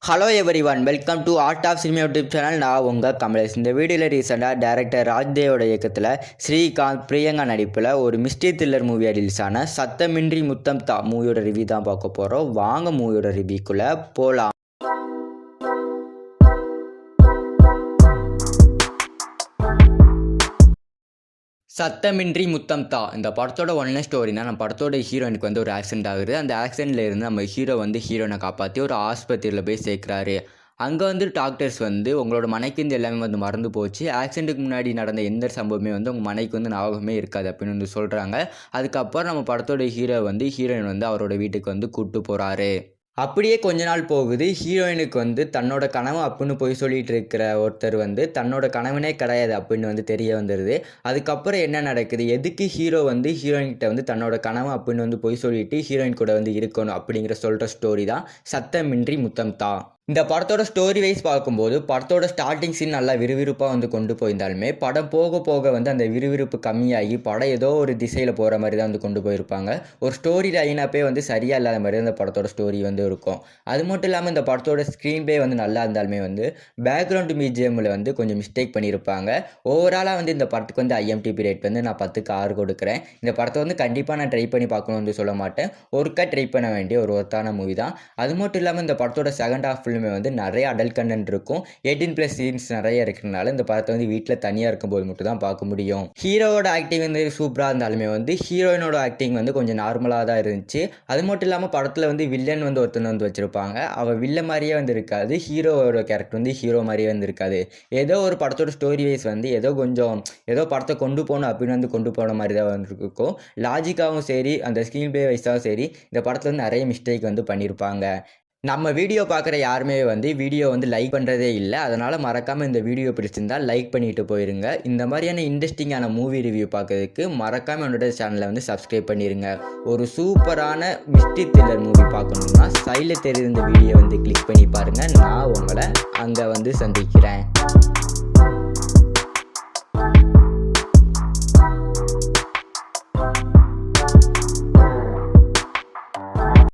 Hello everyone, welcome to Art of Cinema YouTube channel. நான் உங்கள் கமலேஷ். இந்த வீடியோவில் ரீசெண்டாக டேரக்டர் ராஜ்தேவோட இயக்கத்தில் ஸ்ரீகாந்த் பிரியங்கா நடிப்பில் ஒரு மிஸ்ட்ரி த்ரில்லர் மூவியாக ரிலீஸ் ஆன சத்தமின்றி முத்தம் தா மூவியோட ரிவ்யூ தான் பார்க்க போகிறோம். வாங்க மூவியோட ரிவ்யூக்குள்ளே போகலாம். சத்தமின்றி முத்தம் தா இந்த படத்தோட ஒன்லைன் ஸ்டோரினா, நம்ம படத்தோட ஹீரோயினுக்கு வந்து ஒரு ஆக்சிடென்ட் ஆகுது. அந்த ஆக்சிடென்ட்ல இருந்து நம்ம ஹீரோ வந்து ஹீரோயினை காப்பாற்றி ஒரு ஆஸ்பத்திரியில் போய் சேர்க்குறாரு. அங்கே வந்து டாக்டர்ஸ் வந்து உங்களோட மனைக்கு வந்து எல்லாமே வந்து மறந்து போச்சு, ஆக்சிடென்ட்டுக்கு முன்னாடி நடந்த எந்த சம்பவமே வந்து உங்கள் மனைக்கு வந்து ஞாபகமே இருக்காது அப்படின்னு வந்து சொல்கிறாங்க. அதுக்கப்புறம் நம்ம படத்தோட ஹீரோ வந்து ஹீரோயின் வந்து அவரோட வீட்டுக்கு வந்து கூப்பிட்டு போகிறாரு. அப்படியே கொஞ்ச நாள் போகுது. ஹீரோயினுக்கு வந்து தன்னோட கனவு அப்படின்னு போய் சொல்லிட்டு இருக்கிற ஒருத்தர் வந்து தன்னோட கனவுனே கிடையாது அப்படின்னு வந்து தெரிய வந்துடுது. அதுக்கப்புறம் என்ன நடக்குது, எதுக்கு ஹீரோ வந்து ஹீரோயின்கிட்ட வந்து தன்னோட கனவு அப்படின்னு வந்து போய் சொல்லிட்டு ஹீரோயின் கூட வந்து இருக்கணும் அப்படிங்கிற சொல்கிற ஸ்டோரி தான் சத்தமின்றி முத்தம் தா. இந்த படத்தோட ஸ்டோரி வைஸ் பார்க்கும்போது படத்தோட ஸ்டார்டிங் சீன் நல்லா விறுவிறுப்பாக வந்து கொண்டு போயிருந்தாலுமே படம் போக போக வந்து அந்த விறுவிறுப்பு கம்மியாகி படம் ஏதோ ஒரு திசையில் போகிற மாதிரி தான் வந்து கொண்டு போயிருப்பாங்க. ஒரு ஸ்டோரி லைனப்பே வந்து சரியாக இல்லாத மாதிரி தான் இந்த படத்தோட ஸ்டோரி வந்து இருக்கும். அது மட்டும் இல்லாமல் இந்த படத்தோட ஸ்க்ரீன் ப்ளே வந்து நல்லா இருந்தாலுமே வந்து பேக்ரவுண்ட் பிஜிஎம்மில் வந்து கொஞ்சம் மிஸ்டேக் பண்ணியிருப்பாங்க. ஓவராலாக வந்து இந்த படத்துக்கு வந்து ஐஎம்டிபி ரேட் வந்து நான் 10க்கு 6 கொடுக்குறேன். இந்த படத்தை வந்து கண்டிப்பாக நான் ட்ரை பண்ணி பார்க்கணும்னு வந்து சொல்ல மாட்டேன். ஒருக்கா ட்ரை பண்ண வேண்டிய ஒரு ஒர்த்தான மூவி தான். அது மட்டும் இல்லாமல் இந்த படத்தோட செகண்ட் ஹாஃப் வந்து நிறைய அடல்ட் கண்டென்ட் இருக்கும். 18+ சீன்ஸ் நிறைய இருக்கிறதுனால இந்த படத்தை வந்து வீட்டில் தனியாக இருக்கும்போது மட்டும் தான் பார்க்க முடியும். ஹீரோவோட ஆக்டிங் வந்து சூப்பராக இருந்தாலுமே வந்து ஹீரோயினோட ஆக்டிங் வந்து கொஞ்சம் நார்மலாக தான் இருந்துச்சு. அது மட்டும் இல்லாமல் படத்தில் வந்து வில்லன் வந்து ஒருத்தனை வந்து வச்சுருப்பாங்க. அவள் வில்ல மாதிரியே வந்து இருக்காது, ஹீரோவோட கேரக்டர் வந்து ஹீரோ மாதிரியே வந்து இருக்காது. ஏதோ ஒரு படத்தோட ஸ்டோரி வைஸ் வந்து ஏதோ படத்தை கொண்டு போகணும் அப்படின்னு வந்து கொண்டு போன மாதிரி தான் வந்து இருக்கும். லாஜிக்காகவும் சரி, அந்த ஸ்க்ரீன் ப்ளே வைஸாகவும் சரி, இந்த படத்தில் வந்து நிறைய மிஸ்டேக் வந்து பண்ணியிருப்பாங்க. நம்ம வீடியோ பார்க்குற யாருமே வந்து வீடியோ வந்து லைக் பண்ணுறதே இல்லை. அதனால் மறக்காமல் இந்த வீடியோ பிடிச்சிருந்தால் லைக் பண்ணிவிட்டு போயிருங்க. இந்த மாதிரியான இன்ட்ரெஸ்டிங்கான மூவி ரிவ்யூ பார்க்கறதுக்கு மறக்காமல் என்னோட சேனலை வந்து சப்ஸ்கிரைப் பண்ணிடுங்க. ஒரு சூப்பரான மிஸ்ட்ரி த்ரில்லர் மூவி பார்க்கணுன்னா சைடில் தெரியுற இந்த வீடியோ வந்து கிளிக் பண்ணி பாருங்கள். நான் உங்களை அங்கே வந்து சந்திக்கிறேன்.